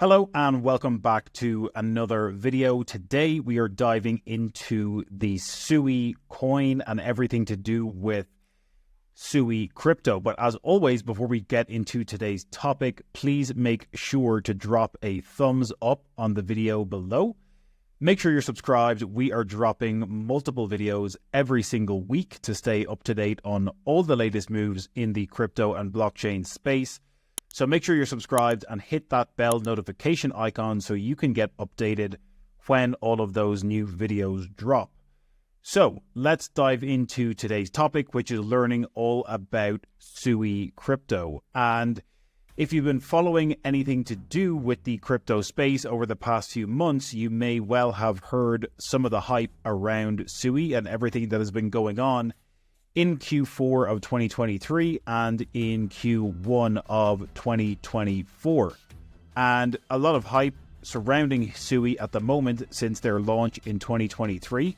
Hello and welcome back to another video. Today we are diving into the SUI coin and everything to do with SUI Crypto. But as always, before we get into today's topic, please make sure to drop a thumbs up on the video below. Make sure you're subscribed. We are dropping multiple videos every single week to stay up to date on all the latest moves in the crypto and blockchain space. So make sure you're subscribed and hit that bell notification icon so you can get updated when all of those new videos drop. So let's dive into today's topic, which is learning all about SUI Crypto. And if you've been following anything to do with the crypto space over the past few months, you may well have heard some of the hype around SUI and everything that has been going on in Q4 of 2023 and in Q1 of 2024. And a lot of hype surrounding SUI at the moment since their launch in 2023.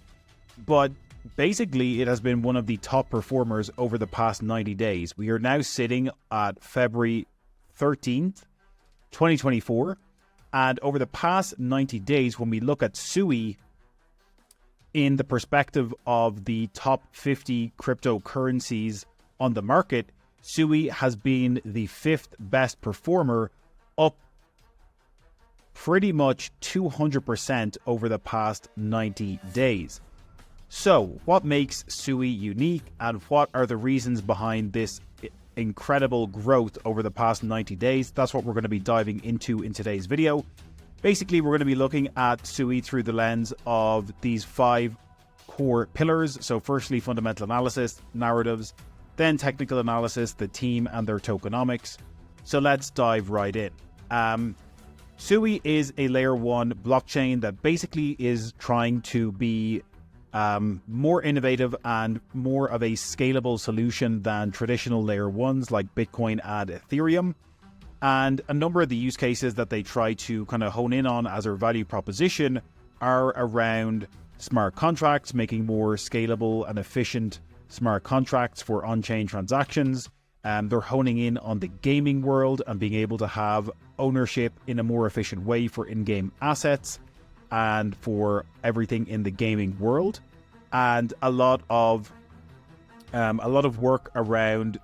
But basically, it has been one of the top performers over the past 90 days. We are now sitting at February 13th, 2024. And over the past 90 days, when we look at SUI in the perspective of the top 50 cryptocurrencies on the market, SUI has been the fifth best performer, up pretty much 200% over the past 90 days. So what makes SUI unique and what are the reasons behind this incredible growth over the past 90 days? That's what we're going to be diving into in today's video. Basically, we're going to be looking at SUI through the lens of these 5 core pillars. So firstly, fundamental analysis, narratives, then technical analysis, the team and their tokenomics. So let's dive right in. SUI is a layer 1 blockchain that basically is trying to be more innovative and more of a scalable solution than traditional layer 1s like Bitcoin and Ethereum. And a number of the use cases that they try to kind of hone in on as their value proposition are around smart contracts, making more scalable and efficient smart contracts for on-chain transactions. They're honing in on the gaming world and being able to have ownership in a more efficient way for in-game assets and for everything in the gaming world. And a lot of work around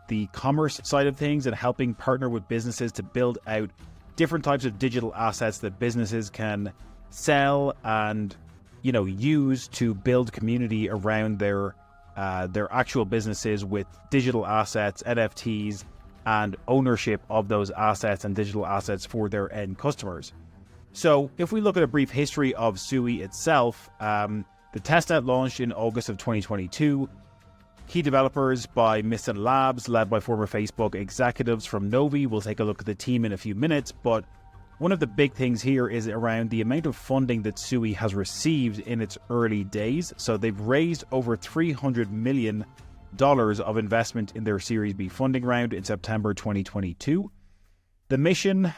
the commerce side of things and helping partner with businesses to build out different types of digital assets that businesses can sell and, use to build community around their actual businesses with digital assets, NFTs, and ownership of those assets and digital assets for their end customers. So if we look at a brief history of SUI itself, the testnet launched in August of 2022. Key developers by Miston Labs, led by former Facebook executives from Novi. We'll take a look at the team in a few minutes, but one of the big things here is around the amount of funding that SUI has received in its early days. So they've raised over $300 million of investment in their Series B funding round in September 2022. The mission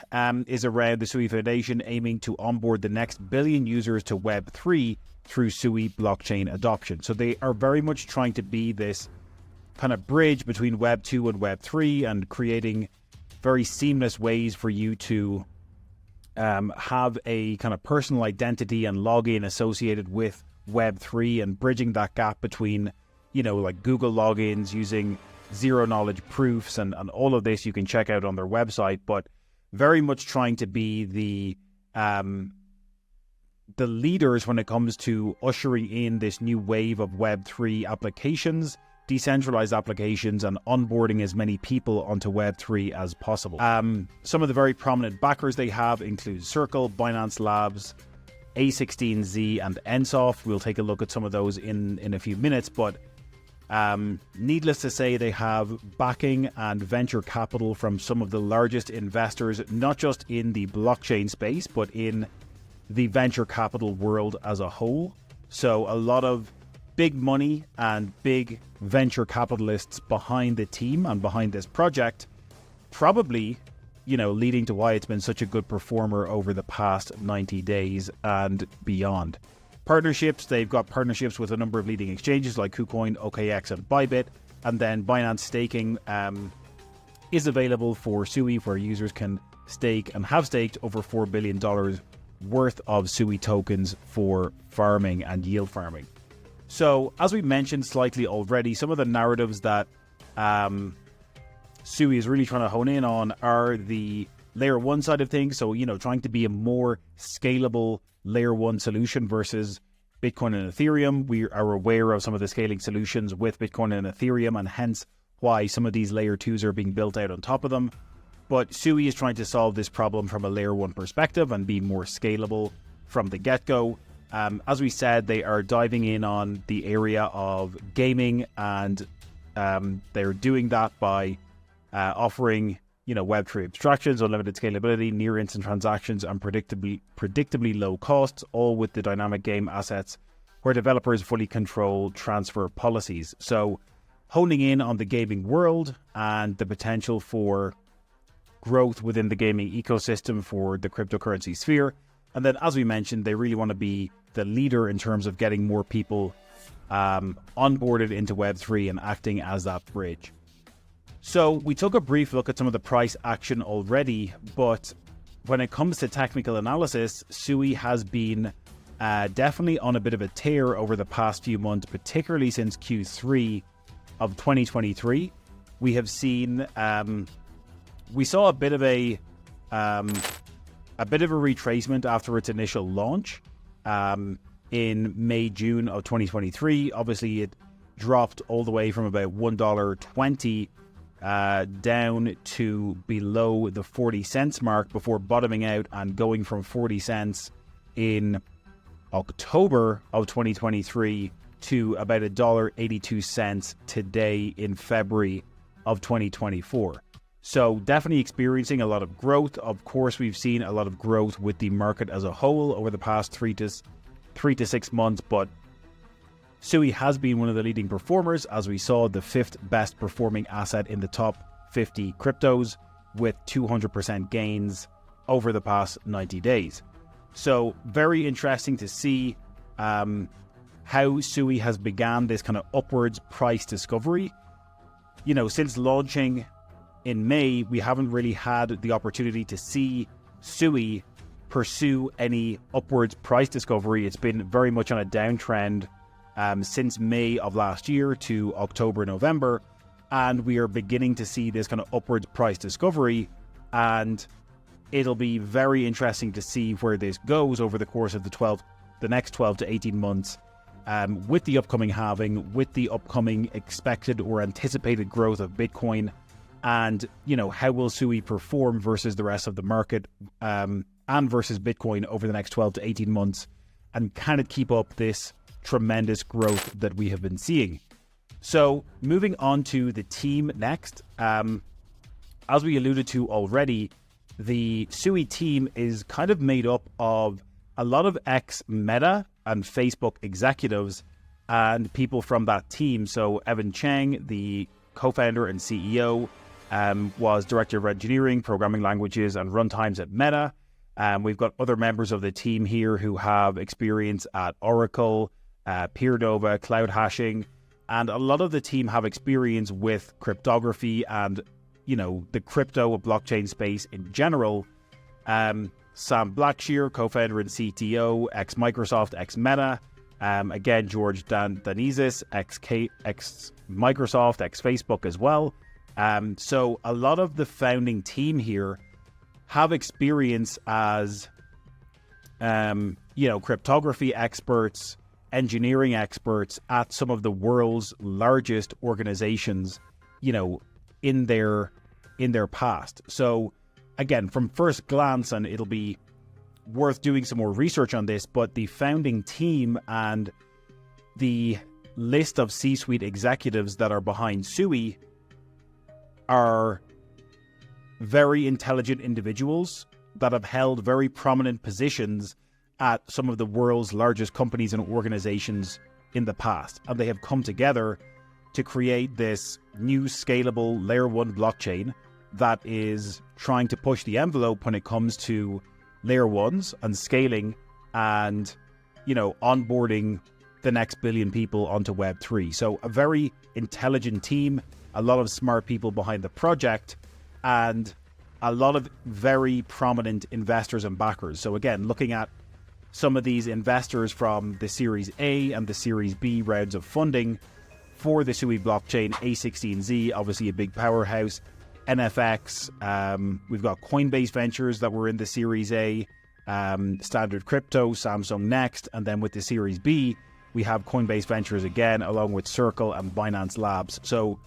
is around the SUI Foundation aiming to onboard the next billion users to Web3 through SUI blockchain adoption. So they are very much trying to be this kind of bridge between Web 2 and Web 3 and creating very seamless ways for you to have a kind of personal identity and login associated with Web 3 and bridging that gap between, like Google logins using zero knowledge proofs and all of this you can check out on their website, but very much trying to be the leaders when it comes to ushering in this new wave of Web3 applications, decentralized applications, and onboarding as many people onto Web3 as possible. Some of the very prominent backers they have include Circle, Binance Labs, A16Z, and Ensoft. We'll take a look at some of those in a few minutes, but needless to say, they have backing and venture capital from some of the largest investors, not just in the blockchain space, but in the venture capital world as a whole. So a lot of big money and big venture capitalists behind the team and behind this project, probably, leading to why it's been such a good performer over the past 90 days and beyond. Partnerships, they've got partnerships with a number of leading exchanges like KuCoin, OKX, and Bybit. And then Binance Staking is available for SUI, where users can stake and have staked over $4 billion worth of SUI tokens for farming and yield farming. So as we mentioned slightly already, some of the narratives that SUI is really trying to hone in on are the layer one side of things. So, trying to be a more scalable layer one solution versus Bitcoin and Ethereum. We are aware of some of the scaling solutions with Bitcoin and Ethereum, and hence why some of these layer twos are being built out on top of them. But SUI is trying to solve this problem from a layer one perspective and be more scalable from the get-go. As we said, they are diving in on the area of gaming, and they're doing that by offering Web3 abstractions, unlimited scalability, near instant transactions, and predictably low costs, all with the dynamic game assets where developers fully control transfer policies. So honing in on the gaming world and the potential for growth within the gaming ecosystem for the cryptocurrency sphere. And then, as we mentioned, they really want to be the leader in terms of getting more people onboarded into Web3 and acting as that bridge. So we took a brief look at some of the price action already, but when it comes to technical analysis, SUI has been definitely on a bit of a tear over the past few months, particularly since Q3 of 2023. We have seen, we saw a bit of a retracement after its initial launch in May, June of 2023. Obviously, it dropped all the way from about $1.20 down to below the 40 cents mark before bottoming out and going from 40 cents in October of 2023 to about $1.82 today in February of 2024. So definitely experiencing a lot of growth. Of course, we've seen a lot of growth with the market as a whole over the past 3 to 6 months, but SUI has been one of the leading performers, as we saw the 5th best performing asset in the top 50 cryptos with 200% gains over the past 90 days. So very interesting to see how SUI has began this kind of upwards price discovery. Since launching in May, we haven't really had the opportunity to see SUI pursue any upwards price discovery. It's been very much on a downtrend since May of last year to October, November, and we are beginning to see this kind of upwards price discovery, and it'll be very interesting to see where this goes over the course of the next 12 to 18 months, with the upcoming halving, with the upcoming expected or anticipated growth of Bitcoin, and how will SUI perform versus the rest of the market, and versus Bitcoin over the next 12 to 18 months, and kind of keep up this tremendous growth that we have been seeing. So moving on to the team next, as we alluded to already, the SUI team is kind of made up of a lot of ex-Meta and Facebook executives and people from that team. So Evan Cheng, the co-founder and CEO, was director of engineering, programming languages, and runtimes at Meta. We've got other members of the team here who have experience at Oracle, PeerNova, cloud hashing, and a lot of the team have experience with cryptography and, the crypto blockchain space in general. Sam Blackshear, co-founder and CTO, ex-Microsoft, ex-Meta. Again, George Danizis, ex-Microsoft, ex-Facebook as well. So a lot of the founding team here have experience as, cryptography experts, engineering experts at some of the world's largest organizations, in their past. So again, from first glance, and it'll be worth doing some more research on this, but the founding team and the list of C-suite executives that are behind SUI are very intelligent individuals that have held very prominent positions at some of the world's largest companies and organizations in the past. And they have come together to create this new scalable layer one blockchain that is trying to push the envelope when it comes to layer ones and scaling and, onboarding the next billion people onto Web3. So a very intelligent team, a lot of smart people behind the project, and a lot of very prominent investors and backers. So again, looking at some of these investors from the Series A and the Series B rounds of funding for the SUI blockchain, A16Z, obviously a big powerhouse, NFX, we've got Coinbase Ventures that were in the Series A, Standard Crypto, Samsung Next, and then with the Series B, we have Coinbase Ventures again, along with Circle and Binance Labs. So,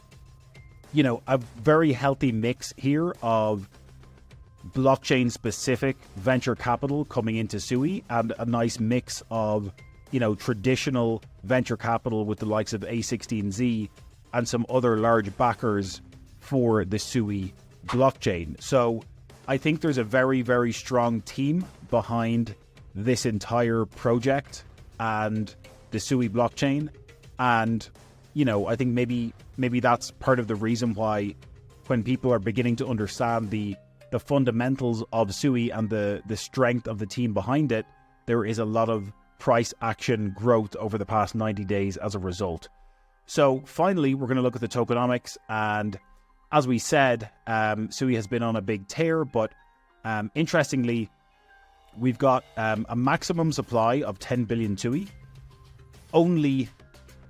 you know, a very healthy mix here of blockchain-specific venture capital coming into SUI, and a nice mix of, you know, traditional venture capital with the likes of A16Z and some other large backers for the SUI blockchain. So I think there's a very, very strong team behind this entire project and the SUI blockchain. And, you know, I think maybe that's part of the reason why when people are beginning to understand the fundamentals of SUI and the strength of the team behind it, there is a lot of price action growth over the past 90 days as a result. So finally, we're going to look at the tokenomics. And as we said, SUI has been on a big tear, but interestingly, we've got a maximum supply of 10 billion SUI, only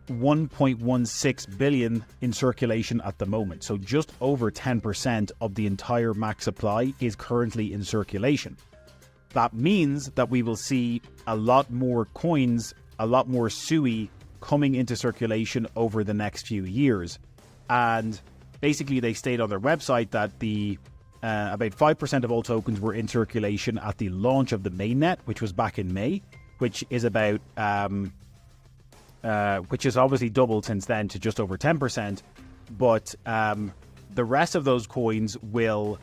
1.16 billion in circulation at the moment. So just over 10% of the entire max supply is currently in circulation. That means that we will see a lot more coins, a lot more SUI coming into circulation over the next few years. And basically they state on their website that the about 5% of all tokens were in circulation at the launch of the mainnet, which was back in May, which is about which has obviously doubled since then to just over 10%. But the rest of those coins will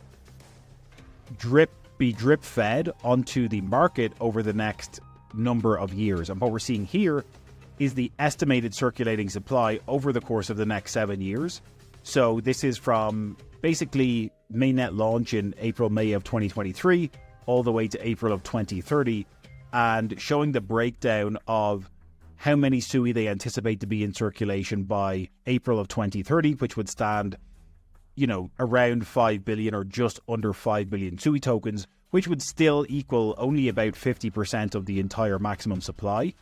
be drip fed onto the market over the next number of years. And what we're seeing here is the estimated circulating supply over the course of the next 7 years. So this is from basically mainnet launch in April, May of 2023, all the way to April of 2030, and showing the breakdown of how many SUI they anticipate to be in circulation by April of 2030, which would stand, you know, around 5 billion or just under 5 billion SUI tokens, which would still equal only about 50% of the entire maximum supply.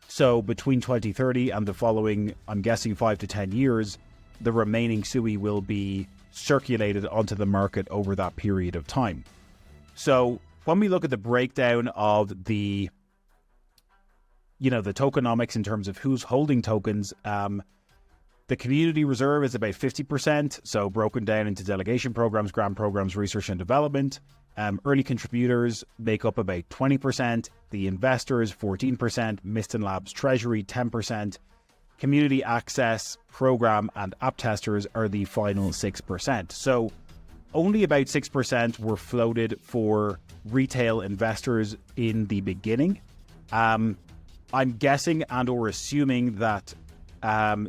So between 2030 and the following, I'm guessing 5 to 10 years, the remaining SUI will be circulated onto the market over that period of time. So when we look at the breakdown of the, you know, the tokenomics in terms of who's holding tokens, the community reserve is about 50%, so broken down into delegation programs, grant programs, research and development. Early contributors make up about 20%, the investors 14%, Miston Labs Treasury 10%, community access, program and app testers are the final 6%. So only about 6% were floated for retail investors in the beginning. I'm guessing and or assuming that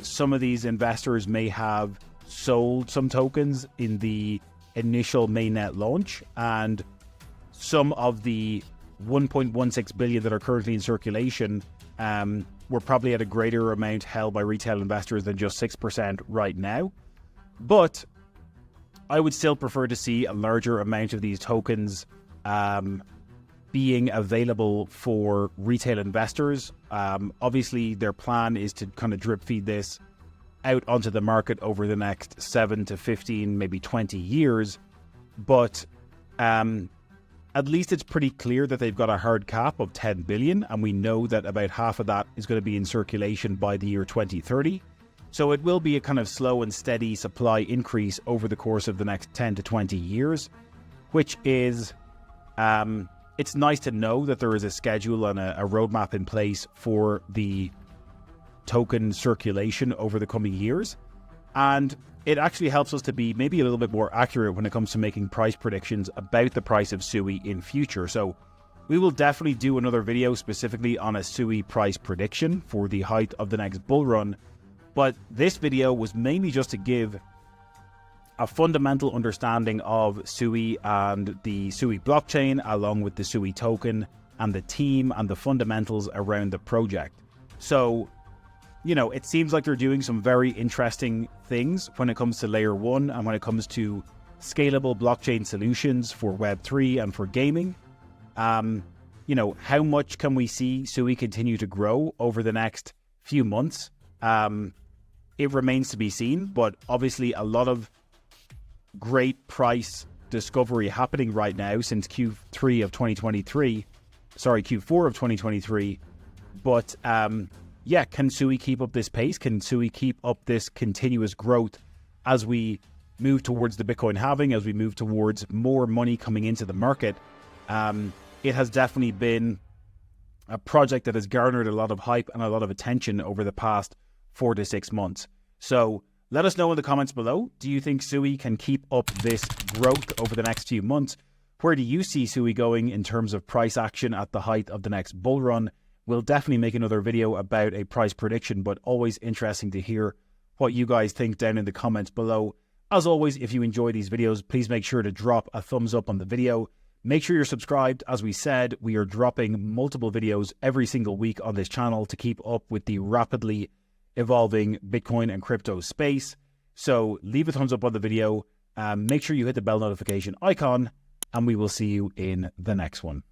some of these investors may have sold some tokens in the initial mainnet launch, and some of the 1.16 billion that are currently in circulation were probably at a greater amount held by retail investors than just 6% right now. But I would still prefer to see a larger amount of these tokens being available for retail investors. Obviously, their plan is to kind of drip feed this out onto the market over the next 7 to 15, maybe 20 years. But at least it's pretty clear that they've got a hard cap of 10 billion, and we know that about half of that is going to be in circulation by the year 2030. So it will be a kind of slow and steady supply increase over the course of the next 10 to 20 years, which is, it's nice to know that there is a schedule and a roadmap in place for the token circulation over the coming years. And it actually helps us to be maybe a little bit more accurate when it comes to making price predictions about the price of SUI in future. So we will definitely do another video specifically on a SUI price prediction for the height of the next bull run. But this video was mainly just to give a fundamental understanding of SUI and the SUI blockchain, along with the SUI token and the team and the fundamentals around the project. So, you know, it seems like they're doing some very interesting things when it comes to layer one and when it comes to scalable blockchain solutions for Web3 and for gaming. You know, how much can we see SUI continue to grow over the next few months? It remains to be seen, but obviously a lot of great price discovery happening right now since Q4 of 2023. But yeah, can SUI keep up this pace? Can SUI keep up this continuous growth as we move towards the Bitcoin halving, as we move towards more money coming into the market? It has definitely been a project that has garnered a lot of hype and a lot of attention over the past 4 to 6 months. So let us know in the comments below. Do you think SUI can keep up this growth over the next few months? Where do you see SUI going in terms of price action at the height of the next bull run? We'll definitely make another video about a price prediction, but always interesting to hear what you guys think down in the comments below. As always, if you enjoy these videos, please make sure to drop a thumbs up on the video. Make sure you're subscribed. As we said, we are dropping multiple videos every single week on this channel to keep up with the rapidly evolving Bitcoin and crypto space. So leave a thumbs up on the video. Make sure you hit the bell notification icon, and we will see you in the next one.